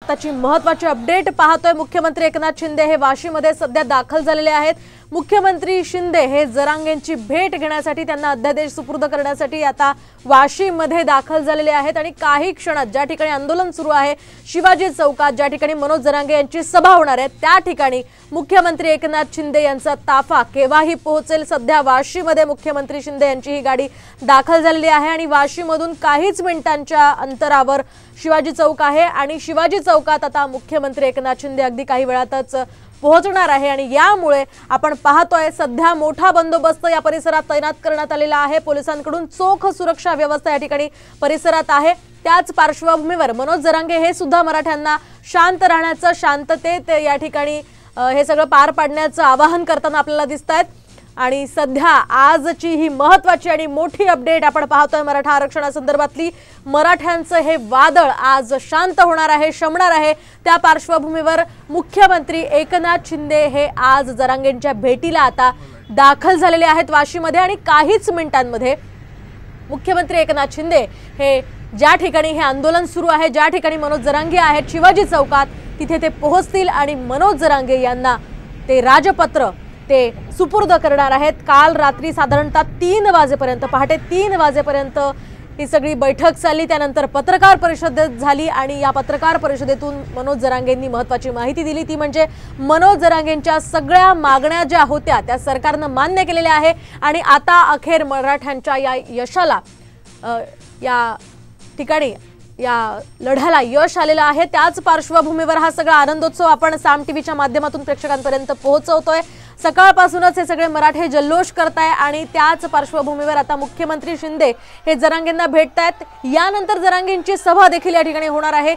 आताची महत्त्वाची अपडेट पाहतोय। मुख्यमंत्री एकनाथ शिंदे हे वाशीमध्ये सध्या दाखल झालेले आहेत। मुख्यमंत्री शिंदे हे जरांगेंची भेट घेण्यासाठी, त्यांना अध्यादेश सुपूर्द करण्यासाठी आता वाशीमध्ये दाखल झालेले आहेत। आणि काही क्षणात ज्या ठिकाणी आंदोलन सुरू आहे, शिवाजी चौकात ज्या ठिकाणी मनोज जरांगे यांची सभा होणार आहे, त्या ठिकाणी मुख्यमंत्री एकनाथ शिंदे यांचा ताफा केव्हाही पोहोचेल। सध्या वाशीमध्ये मुख्यमंत्री शिंदे यांची ही गाडी दाखल झालेली आहे आणि वाशीमधून काहीच मिनिटांच्या अंतरावर शिवाजी चौक आहे आणि शिवाजी चौकात आता मुख्यमंत्री एकनाथ शिंदे अगदी काही वेळातच पोहोचणार आहे। आणि यामुळे आपण पाहतोय सध्या मोठा बंदोबस्त या परिसरात तैनात करण्यात आलेला आहे। पोलिसांकडून चोख सुरक्षा व्यवस्था या ठिकाणी परिसरात आहे। त्याच पार्श्वभूमीवर मनोज जरांगे हे सुद्धा मराठ्यांना शांत राहण्याचं, शांततेत या ठिकाणी हे सगळं पार पाडण्याचं आवाहन करताना आपल्याला दिसतायत। आणि सध्या आजची ही महत्त्वाची आणि मोठी अपडेट आपण पाहतोय मराठा आरक्षणासंदर्भातली। मराठ्यांचं हे वादळ आज शांत होणार आहे, शमणार आहे। त्या पार्श्वभूमीवर मुख्यमंत्री एकनाथ शिंदे हे आज जरांगेंच्या भेटीला आता दाखल झालेले आहेत वाशीमध्ये। आणि काहीच मिनिटांमध्ये मुख्यमंत्री एकनाथ शिंदे हे ज्या ठिकाणी हे आंदोलन सुरू आहे, ज्या ठिकाणी मनोज जरांगे आहेत शिवाजी चौकात, तिथे ते पोहोचतील आणि मनोज जरांगे यांना ते राजपत्र ते सुपूर्द करणार आहेत। काल रात्री साधारणतः 3 वाजेपर्यंत, पहाटे 3 वाजेपर्यंत ही सगळी बैठक चालली। त्यानंतर पत्रकार परिषद झाली आणि या पत्रकार परिषदेतून मनोज जरांगेंनी महत्त्वाची माहिती दिली। ती म्हणजे मनोज जरांगेंच्या सगळ्या मागण्या ज्या होत्या त्या सरकारनं मान्य केलेल्या आहे आणि आता अखेर मराठ्यांच्या या यशाला, या ठिकाणी या लढ्याला यश आलेलं आहे। त्याच पार्श्वभूमीवर हा सगळा आनंदोत्सव आपण साम टीव्हीच्या माध्यमातून प्रेक्षकांपर्यंत पोहोचवतोय। सकाळपासूनच हे सगळे मराठे जल्लोष करताय आणि त्याच पार्श्वभूमीवर आता मुख्यमंत्री शिंदे हे जरांगेंना भेटतायत। यानंतर जरांगेंची सभा देखील या ठिकाणी होणार आहे।